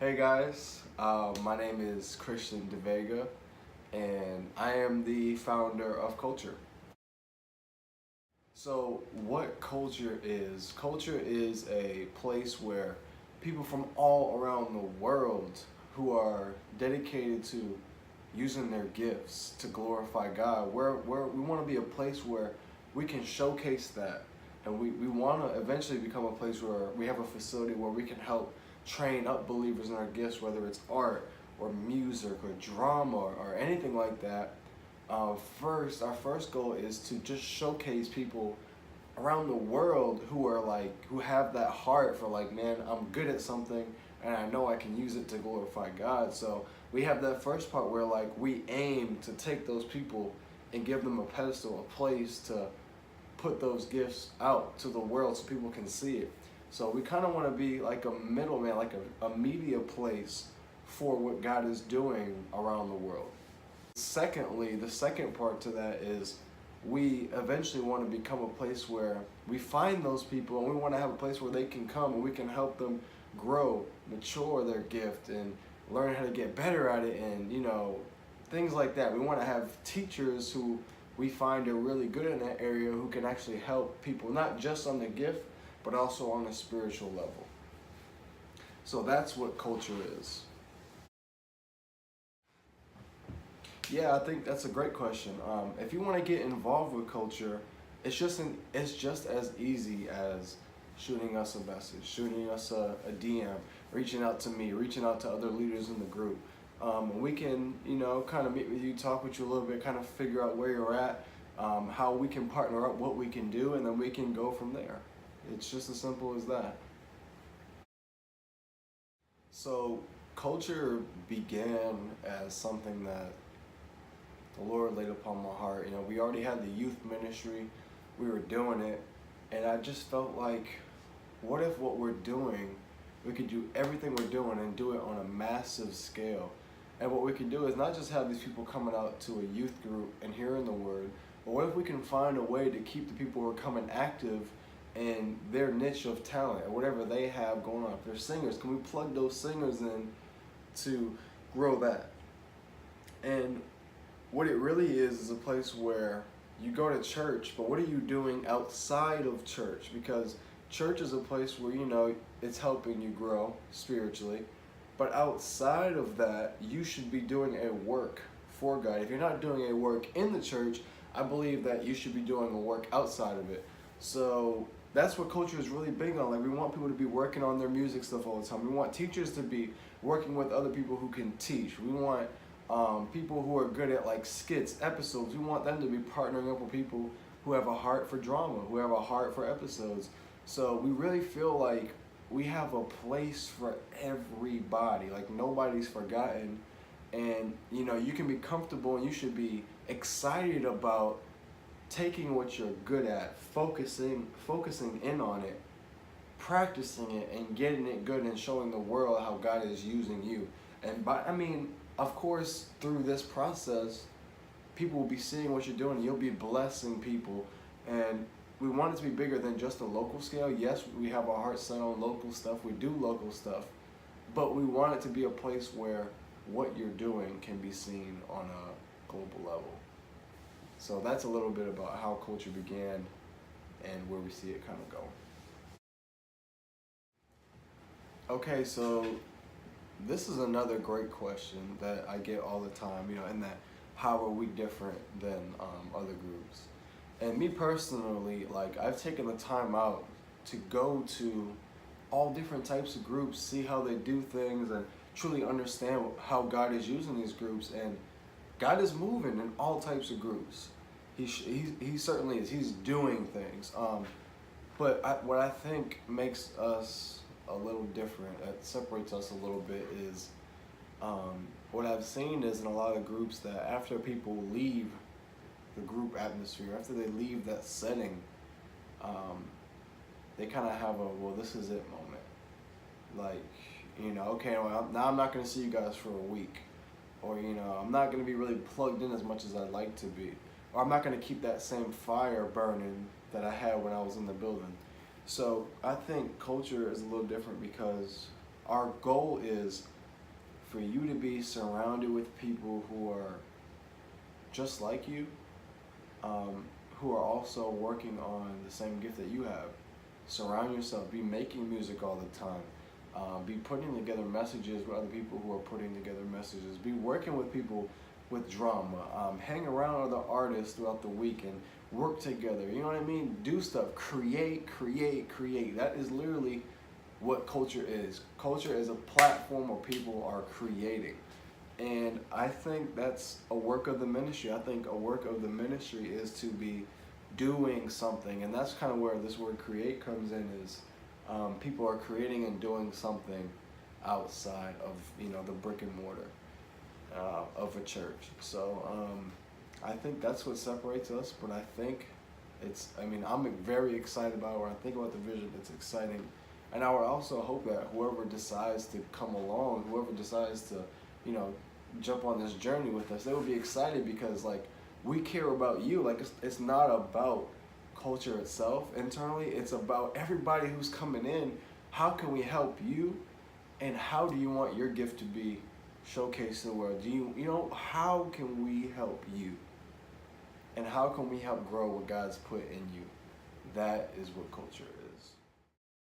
Hey guys, my name is Christian DeVega, and I am the founder of Culture. So, what culture is a place where people from all around the world who are dedicated to using their gifts to glorify God. We want to be a place where we can showcase that. And we want to eventually become a place where we have a facility where we can help train up believers in our gifts, whether it's art or music or drama or anything like that. Our first goal is to just showcase people around the world who have that heart for like, man, I'm good at something and I know I can use it to glorify God. So we have that first part where like we aim to take those people and give them a pedestal, a place to put those gifts out to the world so people can see it. So we kind of want to be like a middleman, like a media place for what God is doing around the world. Secondly, the second part to that is we eventually want to become a place where we find those people and we want to have a place where they can come and we can help them grow, mature their gift and learn how to get better at it and, things like that. We want to have teachers who we find are really good in that area who can actually help people, not just on the gift, but also on a spiritual level. So that's what culture is. Yeah, I think that's a great question. If you want to get involved with culture, it's just as easy as shooting us a message, shooting us a DM, reaching out to me, reaching out to other leaders in the group. We can, kind of meet with you, talk with you a little bit, kind of figure out where you're at, how we can partner up, what we can do, and then we can go from there. It's just as simple as that. So, culture began as something that the Lord laid upon my heart. We already had the youth ministry, we were doing it, and I just felt like, what if what we're doing, we could do everything we're doing and do it on a massive scale. And what we can do is not just have these people coming out to a youth group and hearing the word, but what if we can find a way to keep the people who are coming active in their niche of talent or whatever they have going on. If they're singers, can we plug those singers in to grow that? And what it really is a place where you go to church, but what are you doing outside of church? Because church is a place where, it's helping you grow spiritually. But outside of that, you should be doing a work for God. If you're not doing a work in the church, I believe that you should be doing a work outside of it. So that's what culture is really big on. Like, we want people to be working on their music stuff all the time. We want teachers to be working with other people who can teach. We want people who are good at like skits, episodes. We want them to be partnering up with people who have a heart for drama, who have a heart for episodes. So we really feel like we have a place for everybody. Like, nobody's forgotten. And you can be comfortable and you should be excited about taking what you're good at, focusing in on it, practicing it, and getting it good and showing the world how God is using you. And of course, through this process, people will be seeing what you're doing. You'll be blessing people. And we want it to be bigger than just a local scale. Yes, we have our heart set on local stuff. We do local stuff. But we want it to be a place where what you're doing can be seen on a global level. So that's a little bit about how culture began and where we see it kind of go. Okay, so this is another great question that I get all the time, and that how are we different than other groups? And me personally, like, I've taken the time out to go to all different types of groups, see how they do things, and truly understand how God is using these groups. And God is moving in all types of groups. He certainly is. He's doing things. What I think makes us a little different, that separates us a little bit, is what I've seen is in a lot of groups that after people leave the group atmosphere, after they leave that setting, they kind of have a, well, this is it moment. Like, okay, well, now I'm not going to see you guys for a week. Or, I'm not going to be really plugged in as much as I'd like to be. Or I'm not going to keep that same fire burning that I had when I was in the building. So I think culture is a little different because our goal is for you to be surrounded with people who are just like you, who are also working on the same gift that you have. Surround yourself, be making music all the time, be putting together messages with other people who are putting together messages, be working with people with drama, hang around other artists throughout the week and work together, you know what I mean? Do stuff, create. That is literally what culture is. Culture is a platform where people are creating. And I think that's a work of the ministry. I think a work of the ministry is to be doing something. And that's kind of where this word create comes in, is people are creating and doing something outside of, the brick and mortar of a church. So I think that's what separates us. But I think I'm very excited about it. When I think about the vision, it's exciting. And I would also hope that whoever decides to come along, whoever decides to, jump on this journey with us, they will be excited, because we care about you. It's not about culture itself internally. It's about everybody who's coming in. How can we help you? And how do you want your gift to be showcased to the world? How can we help you? And how can we help grow what God's put in you? That is what culture is.